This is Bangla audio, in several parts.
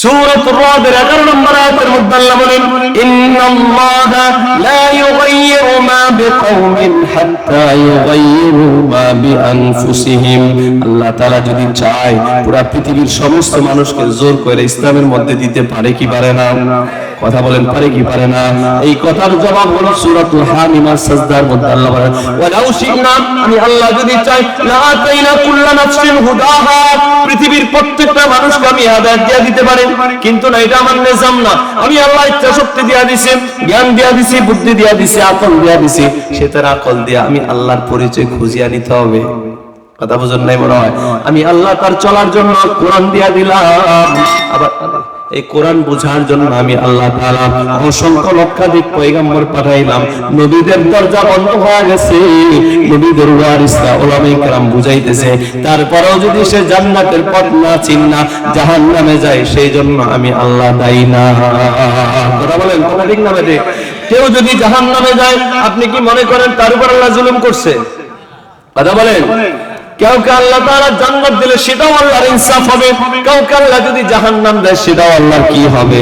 সূরাতুর রাদের 11 নম্বর আয়াতের মধ্যে আল্লাহ বলেন, ইন্নাল্লাহা লা ইউগাইয়িরু মা বিকওমিন হাত্তা ইউগাইয়িরু মা বিআনফুসিহিম। আল্লাহ তাআলা যদি চায় পুরো পৃথিবীর সমস্ত মানুষকে জোর করে ইসলামের মধ্যে দিতে পারে কি পারে না? কথা বলেন, পারে কি পারে না? এই কথার জবাব হলো সূরাতুল হামিমা সাজদার মধ্যে আল্লাহ বলেন, ওয়ালাউ শি'না, আমি আল্লাহ যদি চাই, লা আতাইনা কুল্লা নাফসিন হুদাহা, পৃথিবীর প্রত্যেকটা মানুষকে আমি হিদায়াত দিয়ে দিতে পারি, কিন্তু না, এটা আমার নিজাম না। আমি আল্লাহ ইচ্ছা শক্তি দিয়া দিছি, জ্ঞান দিয়া দিছি, বুদ্ধি দিয়া দিছি, আকল দিয়া দিছি, সেটার আকল দিয়া আমি আল্লাহর পরিচয় খুঁজিয়া নিতে হবে। কথা বুঝুন নাই মনে হয়? আমি আল্লাহ তার চলার জন্য কোরআন দিয়া দিলাম, আবার এই কোরআন বুঝার জন্য আমি আল্লাহ তাআলা অসংখ্য লক্ষাধিক পয়গম্বর পাঠাইলাম। নবীদের দরজা বন্ধ হয়ে গেছে, নবীদের ওয়ারিসরা উলামায়ে কেরাম বুঝাইতেছে, তারপরেও যদি সে জান্নাতের পথ না চিন্না জাহান্নামে যায়, সেই জন্য আমি আল্লাহ দায়ী না। কথা বলেন, কথা ঠিক না বেঠিক? কেউ যদি জাহান্নামে যায়, আপনি কি মনে করেন তার উপর আল্লাহ জুলুম করছে? কথা বলেন। কাউকে আল্লাহ তাআলা জান্নাত দিলে সেটাও আল্লাহর ইনসাফ হবে, কাউকে আল্লাহ যদি জাহান্নাম দেয় সেটাও আল্লাহর কি হবে?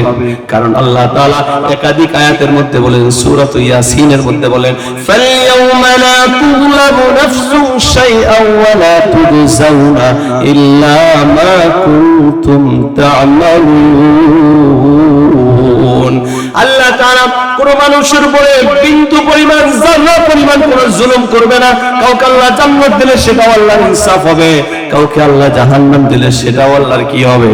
কারণ আল্লাহ তাআলা একাধিক আয়াতের মধ্যে বলেন, সূরাত ইয়াসিনের মধ্যে বলেন, ফালইয়াউমা লা তুযলামু নাফসুন শাইআন ওয়া লা তুজজাউনা ইল্লা মা কুনতুম তা'মালুন। আল্লাহ তাআলা কোন মানুষের উপরে বিন্দু পরিমাণ, যারা পরিমাণ কোন জুলুম করবে না। কাউকে আল্লাহ জান্নাত দিলে সেটাও আল্লাহর ইনসাফ হবে, কাউকে আল্লাহ জাহান্নাম দিলে সেটাও আল্লাহর কি হবে?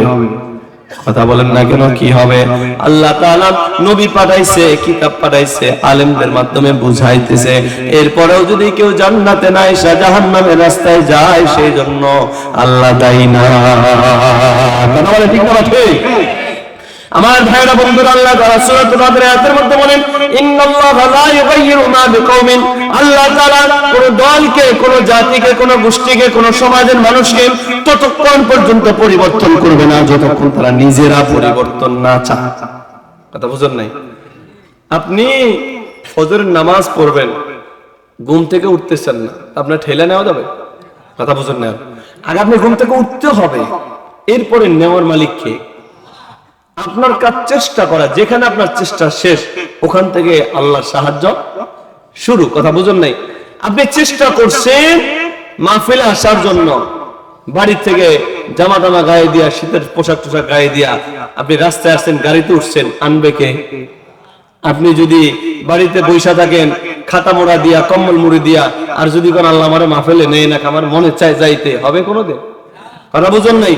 কথা বলেন না কেন, কি হবে? আল্লাহ তাআলা নবী পাঠাইছে, কিতাব পাঠাইছে, আলেমদের মাধ্যমে বুঝাইতেছে, এরপরেও যদি কেউ জান্নাতে না এসে জাহান্নামের রাস্তায় যায়, সেই জন্য আল্লাহ দায়ী না। কথা বলে ঠিক না ঠিক? আমার ভাইরা বন্ধুরা, আল্লাহ তাআলা সূরাতুল রাদের আয়াতের মধ্যে বলেন, ইন্নাল্লাহা লা ইউগাইয়িরু মা বিকওমিন, আল্লাহ তাআলা কোন দলকে, কোন জাতিকে, কোন গোষ্ঠীকে, কোন সমাজের মানুষকে ততক্ষণ পর্যন্ত পরিবর্তন করবে না যতক্ষণ তারা নিজেরা পরিবর্তন না চায়। কথা বুঝেন নাই? আপনি ফজরের নামাজ পড়বেন, ঘুম থেকে উঠতেছেন না, আপনার ঠেলে নেওয়া যাবে? কথা বুঝেন না? আগে আপনি ঘুম থেকে উঠতে হবে, এরপরে নেওয়ার মালিক কে? আপনার কাজ চেষ্টা করা, যেখানে আপনার চেষ্টা শেষ ওখান থেকে আল্লাহর সাহায্য শুরু। কথা বুঝেন নাই? আপনি চেষ্টা করছেন মাহফিলে আসার জন্য, বাড়ি থেকে জামা টামা গায়ে দিয়া, শীতের পোশাক টোশাক গায়ে দিয়া আপনি রাস্তায় আসছেন, গাড়িতে উঠছেন, আনবে কে? আপনি যদি বাড়িতে বৈশা থাকেন খাতা মোড়া দিয়া, কম্বল মুড়ি দিয়া, আর যদি কোন আল্লাহ আমারে মাহফিলে নেই না, আমার মনে চায় যাইতে হবে কোনোদিন? কথা বুঝুন নাই?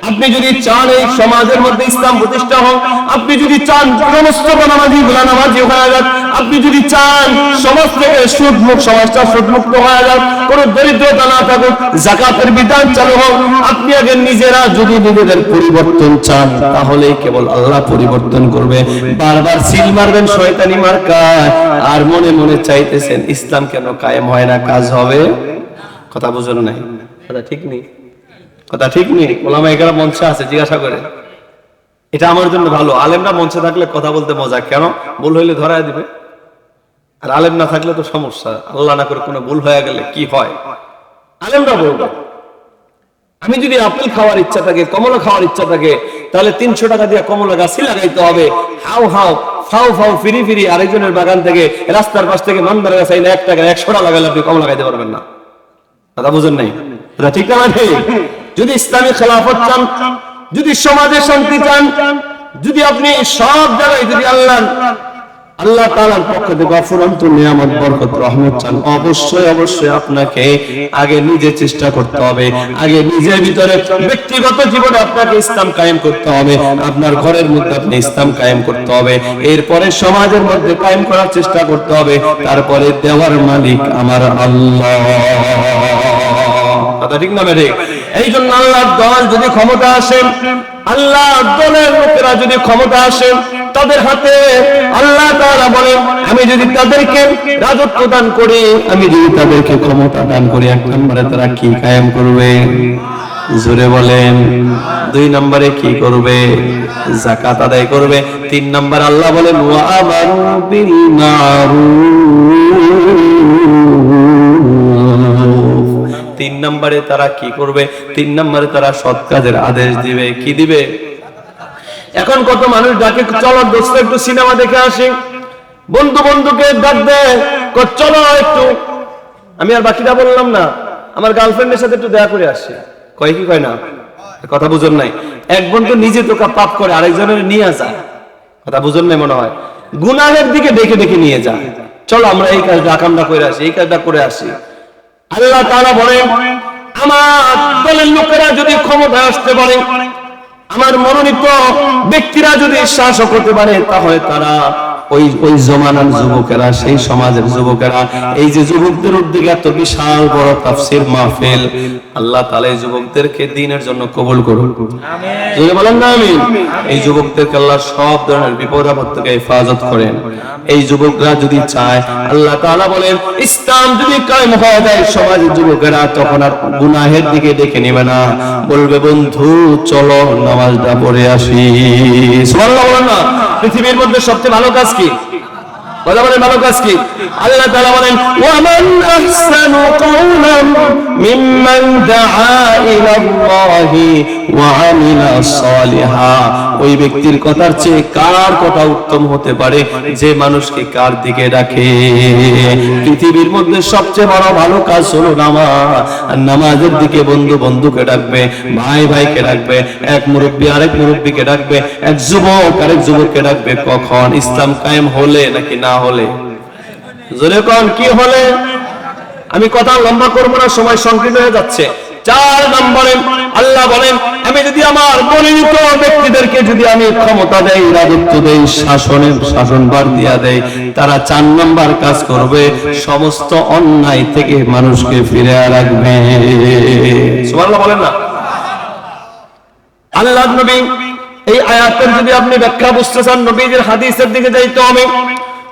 আপনি যদি চান এই সমাজের মধ্যে ইসলাম প্রতিষ্ঠা হোক, আপনি যদি চান সমস্ত নামাজি গুলা নামাজি হয়ে যাক, আপনি যদি চান সমাজ থেকে সুদমুক্ত, সমাজটা সুদমুক্ত হয়ে যাক, কোন দরিদ্রতা না থাকুক, যাকাতের বিধান চালু হোক, আপনি আগে নিজেরা যদি নিজেদের পরিবর্তন চান, তাহলেই কেবল আল্লাহ পরিবর্তন করবে। বারবার সিল মারবেন শয়তানি মার্কায়, আর মনে মনে চাইতেছেন ইসলাম কেন কায়েম হয় না, কাজ হবে? কথা বুঝুন নাই? কথা ঠিক নেই? কথা ঠিক নেই? ওলামায়ে কেরাম মঞ্চে আছে, জিজ্ঞাসা করে। এটা আমার জন্য ভালো, আলেমরা মঞ্চে থাকলে কথা বলতে মজা, কেন? ভুল হইলে ধরায় দিবে, আর আলেম না থাকলে তো সমস্যা। আল্লাহ না করে কোনো ভুল হয়ে গেলে কি হয়? আলেমরা বলবে। আমি যদি আপেল খাওয়ার ইচ্ছা থাকে, কমলা খাওয়ার ইচ্ছা থাকে, তাহলে 300 টাকা দিয়ে কমলা গাছই লাগাইতে হবে। হাও হাও ফাও ফাও ফিরি ফিরি আরেকজনের বাগান থেকে, রাস্তার পাশ থেকে মান্দার গাছ আইলে 1 টাকা 100 টাকা লাগাইলে আপনি কমলা খাইতে পারবেন না। কথা বুঝেন নাই? এটা ঠিক না? যদি ইসলামী খেলাফত চান, যদি সমাজে শান্তি চান, যদি আপনি সব জায়গায় যদি আল্লাহ তাআলার পক্ষ থেকে অফুরন্ত নিয়ামত, বরকত, রহমত চান, অবশ্যই অবশ্যই আপনাকে আগে নিজে চেষ্টা করতে হবে। আগে নিজের ভিতরে ব্যক্তিগত জীবনে আপনাকে ইসলাম কায়েম করতে হবে, আপনার ঘরের মধ্যে আপনি ইসলাম কায়েম করতে হবে, এরপরে সমাজের মধ্যে কায়েম করার চেষ্টা করতে হবে, তারপরে দেওয়ার মালিক আমার আল্লাহ। কথা ঠিক না ঠিক? এই জন্য আল্লাহর দল যদি ক্ষমতা আসেন, আল্লাহর দলের লোকেরা যদি ক্ষমতা আসেন, তাদের হাতে আল্লাহ তাআলা বলেন, আমি যদি তাদেরকে রাজত্ব দান করি, আমি যদি তাদেরকে ক্ষমতা দান করি, 1 নম্বরে তারা কি কায়েম করবে? জোরে বলেন। 2 নম্বরে কি করবে? যাকাত আদায় করবে। 3 নম্বর আল্লাহ বলেন, ওয়া আমারু বিল মারুফ। 3 নম্বরে তারা কি করবে? 3 নম্বরে তারা সৎ কাজের আদেশ দিবে। কি দিবে? এখন কত মানুষ ডাকে, চলো দোস্ত একটু সিনেমা দেখে আসি, বন্ধু বন্ধুকে ডাক দেয়, চলো একটু, আমি আর বাকিটা বললাম না, আমার গার্লফ্রেন্ডের সাথে একটু দেখা করে আসি, কয় কি কয় না, কথা বুঝুন নাই। এক বন্ধু নিজে তো পাপ করে আরেকজনের নিয়ে যায়, কথা বুঝুন নাই মনে হয়, গুনাহের দিকে ডেকে ডেকে নিয়ে যায়, চলো আমরা এই কাজটা আকামটা করে আসি, এই কাজটা করে আসি। আল্লাহ তাআলা বলেন, আমার দলের লোকেরা যদি ক্ষমতায় আসতে পারে, আমার মনোনীত ব্যক্তিরা যদি শাসক হতে পারে, তাহলে তারা ওই জমানার যুবকেরা, সেই সমাজের যুবকেরা, এই যে যুবকদের উদ্যোগে এত বিশাল বড় তাফসীর মাহফিল, আল্লাহ তাআলা এই যুবকদেরকে দ্বীনের জন্য কবুল করুন, আমিন। যদি বলেন না আমিন। এই যুবকদেরকে আল্লাহ সব ধরনের বিপদ আপদ থেকে হেফাজত করেন। এই যুবকরা যদি চায়, আল্লাহ তাআলা বলেন, ইসলাম যদি কায়েম হয়ে যায় সমাজের যুবকেরা, তখন আর গুনাহের দিকে ডেকে নেবে না, বলবে বন্ধু চলো নামাজটা পড়ে আসি। সুবহানাল্লাহ বলেন না। পৃথিবীর মধ্যে সবচেয়ে ভালো কাজ কি? কথা বলেন, ভালো কাজ কি? আল্লাহ তাআলা বলেন, ওয়ামান আহসানু কাওলাম মিম্মান দাআ ইলাল্লাহি ওয়া আমিলা সালিহা। ওই ব্যক্তির কথার চেয়ে কার কথা উত্তম হতে পারে যে মানুষকে কার দিকে ডাকে? পৃথিবীর মধ্যে সবচেয়ে বড় ভালো কাজ হলো নামাজ। আর নামাজের দিকে বন্ধু বন্ধুকে ডাকবে, ভাই ভাইকে ডাকবে, এক মুরব্বি আরেক মুরব্বিকে ডাকবে, এক যুবক আরেক যুবককে ডাকবে। কখন? ইসলাম কায়েম হলে নাকি না হলে? জোরে কোন কি হলে? আমি কথা লম্বা করবো না, সময় সংকীর্ণ হয়ে যাচ্ছে। 4 নম্বরে আল্লাহ বলেন, আমি যদি আমার মনোনীত ব্যক্তিদেরকে যদি আমি ক্ষমতা দেই, রাজত্ব দেই, শাসনভার দিয়া দেই, তারা 4 নম্বর কাজ করবে, সমস্ত অন্যায় থেকে মানুষকে ফিরে রাখবে। সুবহানাল্লাহ বলেন না। আল্লাহর নবী এই আয়াতের যদি আপনি ব্যাখ্যা বুঝতে চান, নবীজির হাদিসের দিকে যাইতে হবে।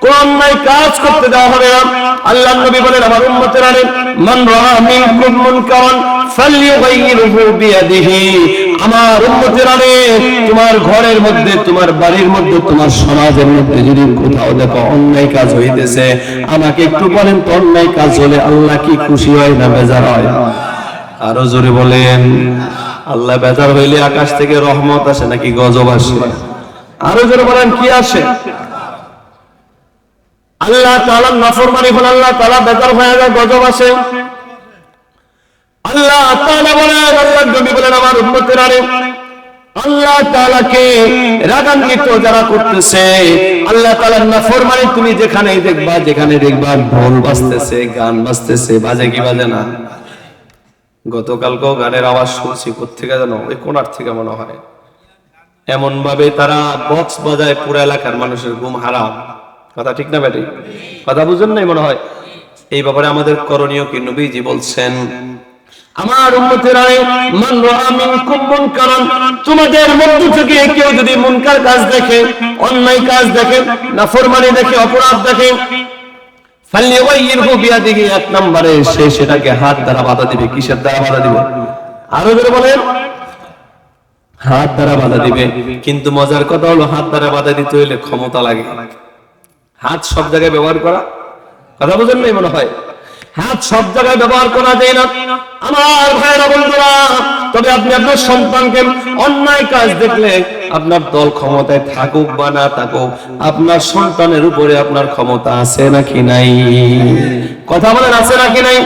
কোন অন্যায় কাজ করতে দেওয়া হবে না। আল্লাহর নবী বলেন, আমার উম্মতেরা, মান রাআ মিনকুম মুনকারান ফালইউগাইয়িরহু বিয়াদিহি। আমার উম্মতেরা, তোমার ঘরের মধ্যে, তোমার বাড়ির মধ্যে, তোমার সমাজের মধ্যে যদি কোথাও দেখো অন্যায় কাজ হইতেছে, আমাকে একটু বলেন তো, অন্যায় কাজ হলে আল্লাহ কি খুশি হয় না বেজার হয়? আরো জোরে বলেন। আল্লাহ বেজার হইলে আকাশ থেকে রহমত আসে নাকি গজব আসে? আরো জোরে বলেন, কি আসে? আল্লাহ তাআলার নাফরমানি হলে আল্লাহ তাআলা বেজার হয়ে যায়, গজব আসে। আল্লাহ তাআলা বলেন, আল্লাহর নবী বলেন, আমার উম্মতেরা, আল্লাহ তাআলাকে রাগান্বিত যারা করতেছে, আল্লাহ তাআলার নাফরমানি তুমি যেখানে দেখবা ঢোল বাজতেছে, গান বাজতেছে, বাজে কি বাজে না? গতকালকেও গানের আওয়াজ শুনছি, কোত্থেকে জানো? ওই কোনার থেকে মনে হয়। এমন ভাবে তারা বক্স বাজায়, পুরো এলাকার মানুষের ঘুম হারাম। কথা ঠিক না বেটি? কথা বুঝেন নাই মনে হয়। এই ব্যাপারে আমাদের করণীয় কি? নবীজি বলছেন, আমার উম্মতেরা, মান রাআ মিনকুম মুনকারান, তোমাদের মধ্য থেকে কেউ যদি মুনকার কাজ দেখে, অন্যায় কাজ দেখে, নাফরমানি দেখে, অপরাধ দেখে, ফালইউগাইয়িরহু বিয়াদিহি, 1 নম্বরে সে সেটাকে হাত দ্বারা বাধা দিবে। কিসের দ্বারা বাধা দিবে? আরো জোরে বলেন। হাত দ্বারা বাধা দিবে। কিন্তু মজার কথা হলো, হাত দ্বারা বাধা দিতে হলে ক্ষমতা লাগে। হাত সব জায়গায় ব্যবহার করা, কথা বুঝেন নাই মনে হয়। হাত সব জায়গায় ব্যবহার করা যায় না আমার ভাইরা বন্ধুরা। তবে আপনি আপনার সন্তানকে অন্যায় কাজ দেখলে, আপনার দল ক্ষমতায় থাকুক বা না থাকুক, আপনার সন্তানের উপরে আপনার ক্ষমতা আছে নাকি নাই? কথা বলেন, আছে নাকি নাই?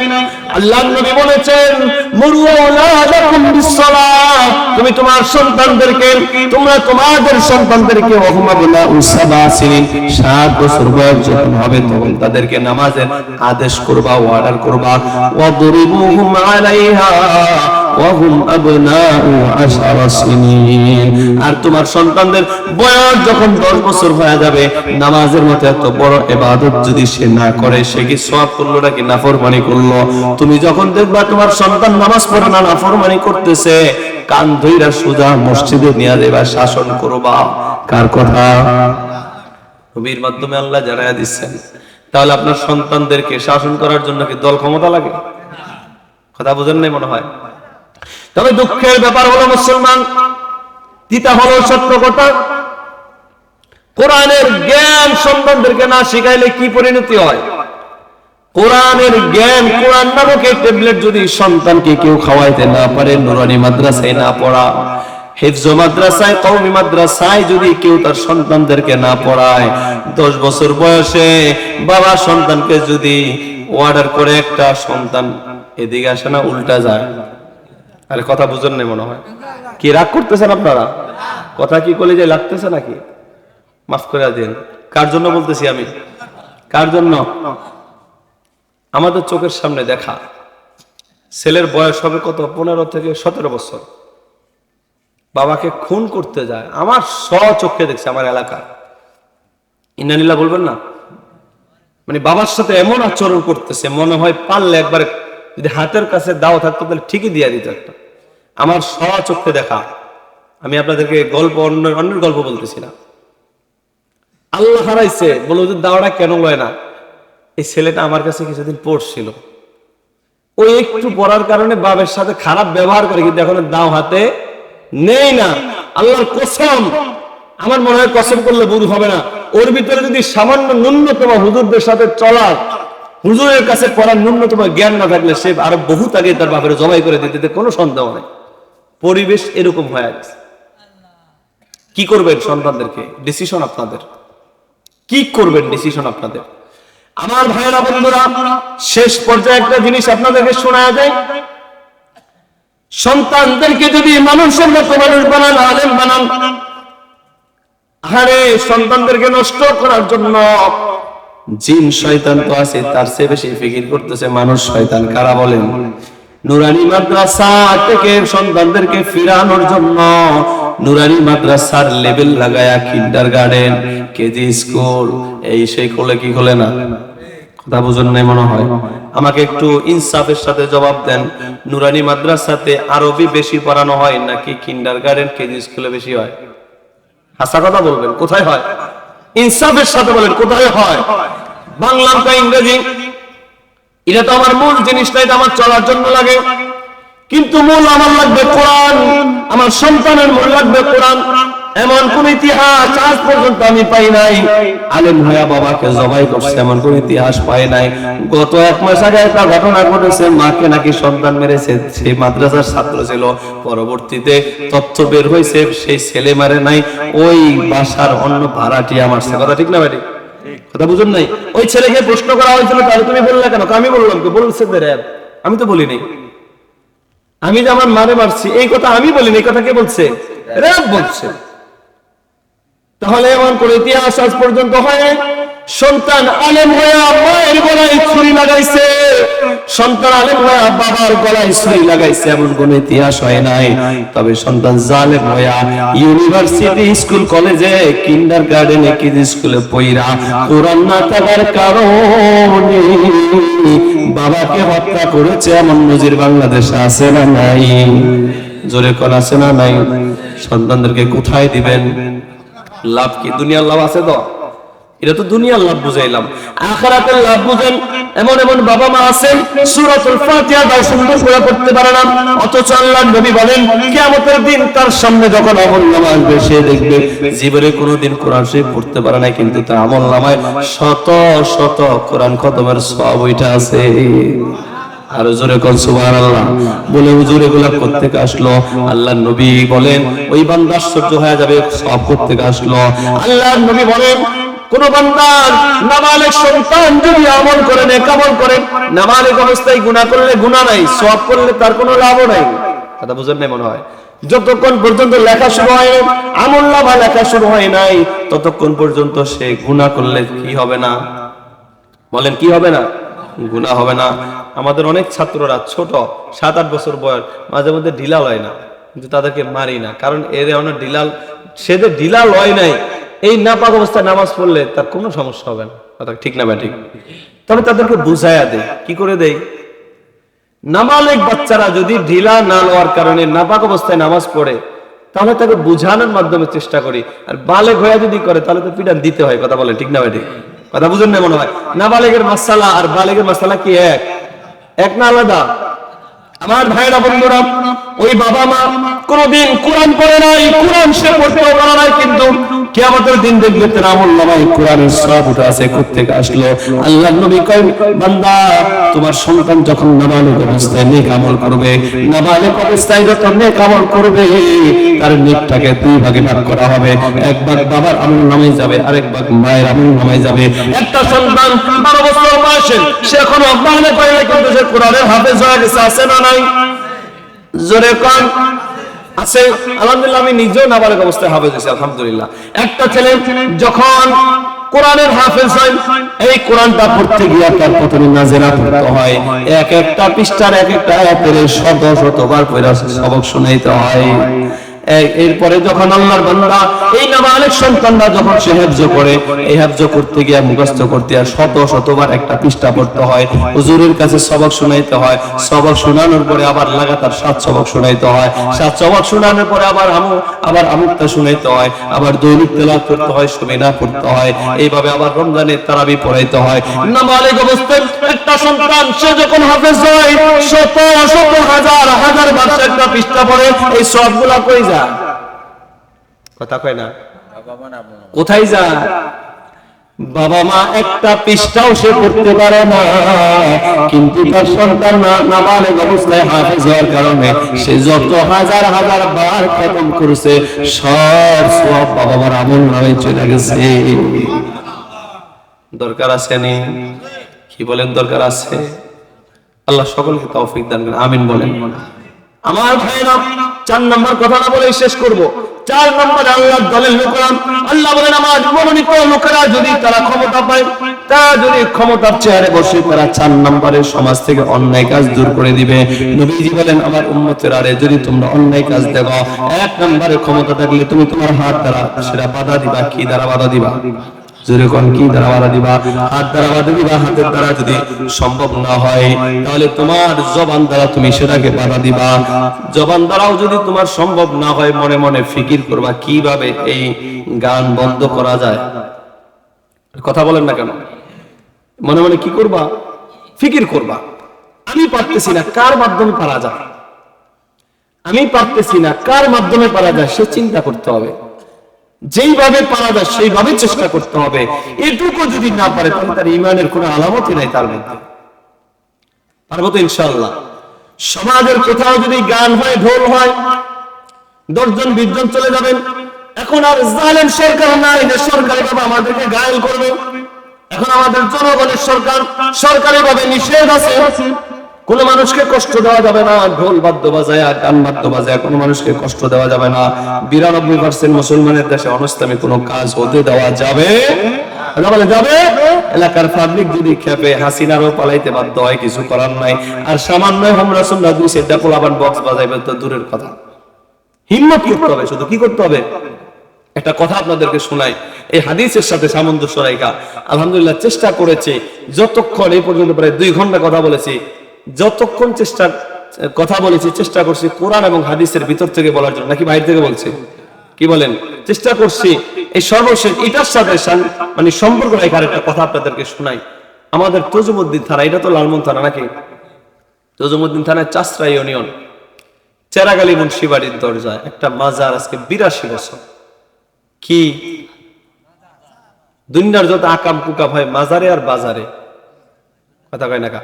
আল্লাহর নবী বলেছেন, মুরু আওলাদাকুম বিসসালাহ, তুমি তোমার সন্তানদেরকে, তোমরা তোমাদের সন্তানদেরকে, ওহুমাবনা উসাবা সিনিন, 7 বছর বয়স যখন হবে তখন তাদেরকে নামাজের আদেশ করবা, অর্ডার করবা। ওয়াদরিবুহুম আলাইহা ওয়াহুম আবনাউ 10 সিনিন। আর তোমার সন্তানদের বয়স যখন 10 বছর হয়ে যাবে, নামাজের মতো এত বড় ইবাদত যদি সে না করে, সে কি সওয়াব করলো নাকি নাফরমানি করলো? তুমি যখন দেখবা তোমার সন্তান নামাজ পড়ে না, নাফরমানি করতেছে, কান ধইরা সোজা মসজিদে নিয়ে যাবা, শাসন করবা। কার কথা? নবীর মাধ্যমে আল্লাহ জানায়া দিচ্ছেন। তাহলে আপনার সন্তানদেরকে শাসন করার জন্য কি দল ক্ষমতা লাগে? কথা বুঝেন নাই মনে হয়। তবে দুঃখের ব্যাপার হলো মুসলমান, তিতা হলো সত্য কথা, কোরআনের জ্ঞান সন্তানদেরকে না শিখাইলে কি পরিণতি হয়? কোরআনের জ্ঞান, কোরআন নামক এই ট্যাবলেট যদি সন্তানকে কেউ খাওয়াইতে না পারে, নুরানি মাদ্রাসায় না পড়া, হিফজ মাদ্রাসায়, কওমি মাদ্রাসায় যদি কেউ তার সন্তানদেরকে না পড়ায়, 10 বছর বয়সে বাবা সন্তানকে যদি অর্ডার করে, একটা সন্তান এদিকে আসে না, উল্টা যায়। আরে কথা বুঝেন না মনে হয়, কি রাগ করতেছেন আপনারা? কথা কি কলেজে লাগতেছে নাকি? মাফ করে দিন। কার জন্য বলতেছি আমি? কার জন্য? আমাদের চোখের সামনে দেখা, ছেলের বয়স হবে কত, 15 থেকে 17 বছর, বাবাকে খুন করতে যায়। আমার স্বচক্ষে দেখছে আমার এলাকা। ইন্নালিল্লাহ বলবেন না? মানে বাবার সাথে এমন আচরণ করতেছে, মনে হয় পারলে একবার যদি হাতের কাছে দাও থাকতো তাহলে ঠিকই দিয়ে দিত একটা। আমার স্বচক্ষে দেখা। আমি আপনাদেরকে গল্প, অন্যের গল্প বলতেছি না। আল্লাহ হারাইছে বলে ওদের দাওয়াটা কেন লয় না? এই ছেলেটা আমার কাছে কিছুদিন পড়ছিল, ওই একটু পড়ার কারণে বাবার সাথে খারাপ ব্যবহার করে, কিন্তু এখন দাও হাতে নেই না। আল্লাহর কসম, আমার মনে হয় কসম করলে ভুল হবে না, ওর ভিতরে যদি সামান্য ন্যূনতম হুজুরদের সাথে চলার, হুজুরের কাছে পড়ার ন্যূনতম জ্ঞান না থাকলে সে আরো বহুত আগে তার বাপের জবাই করে দিতে, কোনো সন্দেহ নেই। পরিবেশ এরকম হয়ে গেছে। কি করবেন সন্তানদেরকে? ডিসিশন আপনাদের। কি করবেন? ডিসিশন আপনাদের। আমার ভাইয়েরা, বন্ধুরা, শেষ পর্যায়ে একটা জিনিস আপনাদেরকে শোনা যায়। সন্তানদেরকে যদি মানুষের মতো মানুষ বানান, আলেম বানান, আরে সন্তানদেরকে নষ্ট করার জন্য জিন শয়তান তো আছে, তার চেয়ে বেশি ফিকির করতেছে মানুষ শয়তান। কারা বলেন? নুরানি মাদ্রাসা থেকে সন্তানদেরকে ফিরানোর জন্য নুরানি মাদ্রাসার লেভেল লাগায়া কিন্ডারগার্টেন, কেজি স্কুল, এই সেই খোলে কি খোলে না? কথা বুঝুন নাই মনে হয়। আমাকে একটু ইনসাফের সাথে জবাব দেন, নুরানি মাদ্রাসাতে আরবি বেশি পড়ানো হয় নাকি কিন্ডারগার্টেন, কেজি স্কুলে বেশি হয়? হাসা কথা বলবেন, কোথায় হয়? ইনসাফের সাথে বলেন, কোথায় হয়? বাংলা বা ইংরেজি, এটা তো আমার মূল জিনিসটা, এটা আমার চলার জন্য লাগে, কিন্তু মূল আমার লাগবে কোরআন। আমার সন্তানের মূল লাগবে কোরআন। এমন কোন ইতিহাস আজ পর্যন্ত আমি পাই নাই আলেম হইয়া বাবাকে জবাই করছে, এমন কোন ইতিহাস পাই নাই। গত 1 মাস আগে একটা ঘটনা ঘটেছে, মাকে নাকি সন্তান মেরেছে, সেই মাদ্রাসার ছাত্র ছিল। পরবর্তীতে তথ্য বের হয়েছে সেই ছেলে মারে নাই, ওই বাসার অন্য ভাড়াটিয়া মারছে। কথা ঠিক না ভাই? কথা বুঝুন নাই? ওই ছেলেকে প্রশ্ন করা হয়েছিল, তাহলে তুমি বললে কেন? আমি বললাম, কে বলছে? আমি তো বলিনি, আমি যে আমার মারে মারছি এই কথা আমি বলিনি, এই কথা কে বলছে? রব বলছে। তাহলে এমন কোন ইতিহাস আজ পর্যন্ত হয়? সন্তান আলেম হইয়া মায়ের গলায় ছুরি লাগাইছে, সন্তান আলেম হইয়া বাবার গলায় ছুরি লাগাইছে, এমন কোন ইতিহাস হয় নাই। তবে সন্তান জালেম হইয়া ইউনিভার্সিটি, স্কুল, কলেজে, কিন্ডারগার্টেনে, কেজি স্কুলে পয়রা কোরআন না থাকার কারণে বাবাকে হত্যা করেছে, এমন নজির বাংলাদেশে আছে না নাই? জোরে কোন আছে না নাই? সন্তানদেরকে কোথায় দিবেন? লাভ কি? দুনিয়ার লাভ আছে তো? এটা তো দুনিয়ার লাভ বুঝাইলাম, আখিরাতের লাভ বুঝেন। এমন এমন বাবা মা আছেন সূরাতুল ফাতিহা দাও সুন্দর করে পড়তে পারে না, অথচ আল্লাহর নবী বলেন কিয়ামতের দিন তার সামনে যখন আমলনামা আসবে সে দেখবে জীবনে কোনোদিন কোরআন শরীফ পড়তে পারে না, কিন্তু তার আমলনামায় শত শত কোরআন খতমের সওয়াব ওইটা আছে। আর জোরে কোন সুবহানাল্লাহ বলে হুজুর এগুলা করতে আসলো? আল্লাহর নবী বলেন ওই বান্দা আশ্চর্য হয়ে যাবে, সওয়াব করতে আসলো। আল্লাহর নবী বলেন কোন বান্দার নাবালেগ সন্তান যদি আমল করে, নেক আমল করে, নাবালেগ অবস্থায় গুনাহ করলে গুনাহ নাই, সওয়াব করলে তার কোনো লাভও নাই। কথা বুঝেন না মনে হয়? যতক্ষণ পর্যন্ত লেখা শুরু হয়, আমলনামা লেখা শুরু হয় নাই, ততক্ষণ পর্যন্ত সে গুনাহ করলে কি হবে না? বলেন কি হবে না? গুনাহ হবে না। আমাদের অনেক ছাত্ররা ছোট 7-8 বছর বয়স, মাঝে মধ্যে ঢিলা হয় না, কিন্তু তাদেরকে মারি না, কারণ এর অনেক ঢিলাল, সে যে ঢিলাল হয় নাই, এই নাপাক অবস্থায় নামাজ পড়লে তার কোনো সমস্যা হবে না। কথা ঠিক না ঠিক? তবে তাদেরকে বুঝাইয়া দেয়। কি করে দেয়? নাবালেগ বাচ্চারা যদি ঢিলা না লওয়ার কারণে নাপাক অবস্থায় নামাজ পড়ে, তাহলে তাকে বুঝানোর মাধ্যমে চেষ্টা করি। আর বালেগ হয়ে যদি করে তাহলে তো পিটান দিতে হয়। কথা বলেন ঠিক না ঠিক? কথা বুঝেন না মনে হয়? নাবালেগের মাসালা আর বালেগের মাসালা কি এক না আলাদা? আমার ভাইরা বন্ধুরা, ওই বাবা মা কোনদিন কোরআন পড়ে নাই, কোরআন সে পড়তেও পারে নাই, কিন্তু কিয়ামতের দিন দেখবে তার আমলনামায় কোরআনের সওয়াব উঠে আছে, কোত্থেকে আসলো? আল্লাহর নবী কয়, বান্দা তোমার সন্তান যখন নাবালিগ অবস্থায় নেক আমল করবে, নাবালিগ অবস্থায় যখন নেক আমল করবে, তার নেকটাকে দুই ভাগে ভাগ করা হবে। এক ভাগ বাবার আমলনামায় যাবে, আরেক ভাগ মায়ের আমলনামায় যাবে। একটা সন্তান 12 বছর বয়সে সে এখনো বাংলা পারে না, কিন্তু সে কোরআনের হাফেজ হয়ে গেছে, আছে না নাই? জোরে কোন আছে? আলহামদুলিল্লাহ, আমি নিজেও নাবালিগ অবস্থায় হাফেজ হয়েছি, আলহামদুলিল্লাহ। একটা ছেলে যখন কোরআনের হাফেজ হয়, এই কোরআনটা পড়তে গিয়ে তার প্রথমে নাজেরা পড়তে হয়, এক একটা পৃষ্ঠার এক একটা আয়াতের শত শতবার পড়া সবক শোনাইতে হয়। এরপরে যখন আল্লাহর বান্দা এই নাবালিগ সন্তানরা যখন সে হেফজ করে, এই হেফজ করতে গিয়ে মুখস্থ করতে আর শত শতবার একটা পৃষ্ঠা পড়তে হয়, হুজুরের কাছে সবক শোনাইতে হয়, সবক শোনানোর পরে আবার লাগাতার 7 সবক শোনাইতে হয়, 7 সবক শোনানোর পরে আবার আমুকটা শোনাইতে হয়, আবার দৈনিক তেলাওয়াত করতে হয়, সুমিনা পড়তে হয়, এইভাবে আবার রমজানের তারাবি পড়াইতে হয়। নাবালিগ অবস্থায় একটা সন্তান সে যখন হাফেজ হয়, শত শত হাজার হাজার বার একটা পৃষ্ঠা পড়ে, এই সবগুলা কই যায়? কথা কয় না, কোথায় যায়? বাবা মা একটা পৃষ্ঠাও সে পড়তে পারে না, কিন্তু তার সন্তান নাবালিগ অবস্থায় হাফেজ হওয়ার কারণে সে যত হাজার হাজার বার খতম করেছে, সব সব বাবা মার আমলনামায় চলে গেছে। দরকার আছে নি? কি বলেন, দরকার আছে? আল্লাহ সকলকে তৌফিক দান করেন, আমিন বলেন। আমার ভাইরা, 4 নম্বর কথাটা বলে শেষ করব। 4 নম্বর আল্লাহর দলিল কোরআন। আল্লাহ বলেন, আমার মনোনীত লোকেরা যদি তারা ক্ষমতা পায়, তারা যদি ক্ষমতার চেয়ারে বসে, তারা 4 নম্বরের সমাজ থেকে অন্যায় কাজ দূর করে দিবে। নবীজি বলেন, আমার উম্মতেরা রে, যদি তোমরা অন্যায় কাজ দেখো, 1 নম্বরে ক্ষমতা থাকলে তুমি তোমার হাত দ্বারা সেটা বাধা দিবা। কি দ্বারা বাধা দিবা? জোরে কোন, কি দ্বারা বাধা দিবা? হাত দ্বারা বাধা দিবা। হাতের দ্বারা যদি সম্ভব না হয়, তাহলে তোমার জবান দ্বারা তুমি সেটাকে বাধা দিবা। জবান দ্বারাও যদি তোমার সম্ভব না হয়, মনে মনে ফিকির করবা কিভাবে এই গান বন্ধ করা যায়। কথা বলেন না কেন? মনে মনে কি করবা? ফিকির করবা। আমি পারতেছি না, কার মাধ্যমে পারা যায়? আমি পারতেছি না, কার মাধ্যমে পারা যায় সে চিন্তা করতে হবে। যেইভাবে পারা যায় সেইভাবে চেষ্টা করতে হবে। এটুকু যদি না পারে, তাহলে তার ঈমানের কোনো আলামতই নাই তার মধ্যে। পারবো তো ইনশাআল্লাহ। সমাজের কোথাও যদি গান হয়, ঢোল হয়, 10 জন 20 জন চলে যাবেন। এখন আর জালেম সরকার নাই যে সরকারি ভাবে আমাদেরকে ঘায়েল করবে। এখন আমাদের জনগণের সরকার, সরকারি ভাবে নিষেধ আছে, কোন মানুষকে কষ্ট দেওয়া যাবে না। ঢোল বাদ্য বাজায়, গান বাদ্য বাজায় কোন মানুষকে কষ্ট দেওয়া যাবে না। 92% মুসলমানের দেশে অনিসলামী কোন কাজ হতে দেওয়া যাবে যাবে। এলাকার পাবলিক যদি খেপে, হাসিনারও পালাইতে বাধ্য হয়, কিছু করার নাই। আর সামান্য আমরা শুনলা 2 সেটটা পোলাপান বক্স বাজাইবে তো দূরের কথা। হিম্মত করতে হবে। শুধু কি করতে হবে? একটা কথা আপনাদেরকে শোনাই, এই হাদিসের সাথে সামঞ্জস্য রাখা। আলহামদুলিল্লাহ চেষ্টা করেছি, যতক্ষণ এই পর্যন্ত প্রায় 2 ঘন্টা কথা বলেছি, যতক্ষণ কথা বলেছি চেষ্টা করছি কোরআন এবং হাদিসের ভিতর থেকে বলার জন্য, নাকি বাইরে থেকে বলছি? কি বলেন? চেষ্টা করছি এই সর্বশেষ এটার সাথে মানে সম্পর্ক রাখার একটা কথা আপনাদেরকে শোনাই। আমাদের তজুমুদ্দিন থানা, এটা তো লালমন থানা নাকি? তজুমুদ্দিন থানায় চাষরা ইউনিয়ন চেরাগালি মুন্সিবাড়ির দরজায় একটা মাজার, আজকে 82 বছর। কি দুনিয়ার যত আকাম কুকাম হয় মাজারে আর বাজারে, কথা কয় না কা?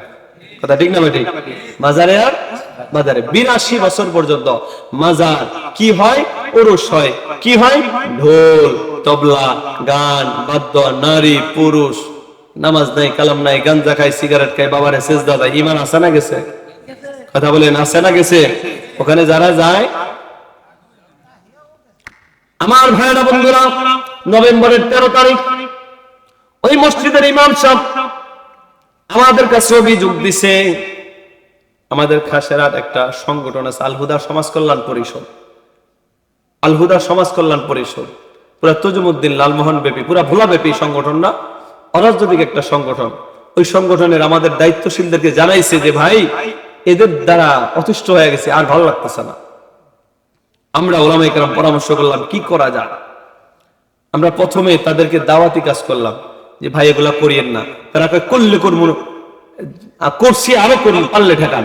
কথা ঠিক না ঠিক? মাজারে আর বাজারে 82 বছর পর্যন্ত মাজার কি হয়? ওরস হয়। কি হয়? ঢোল, তবলা, গান, বাদ্য, নারী, পুরুষ, নামাজ নাই, কালাম নাই, গাঞ্জা খায়, সিগারেট খায়, বাবারে সেজদা দেয়। ঈমান আছে না গেছে? কথা বলেন, আছে না গেছে? ওখানে যারা যায়, আমার ভাইরা বন্ধুরা, নভেম্বরের 13 তারিখ ওই মসজিদের ইমাম সাহেব আমাদের কাছে অভিযোগ দিছে, আমাদের খাসেরার একটা সংগঠন আছে আল-হুদা সমাজ কল্যাণ পরিষদ। আল-হুদা সমাজ কল্যাণ পরিষদ পুরা তজুমুদ্দিন লালমোহন ব্যাপী, পুরা ভোলা ব্যাপী সংগঠন না, অরাজনৈতিক একটা সংগঠন। ওই সংগঠনের আমাদের দায়িত্বশীলদেরকে জানাইছে যে ভাই, এদের দ্বারা অতিষ্ঠ হয়ে গেছে, আর ভালো লাগতেছে না। আমরা ওলামায়ে কেরাম পরামর্শ করলাম কি করা যায়। আমরা প্রথমে তাদেরকে দাওয়াতি কাজ করলাম যে ভাই এগুলা করিয়েন না। তারা করলে করবো, করছি, আরো করুন, পারলে ঠেকান।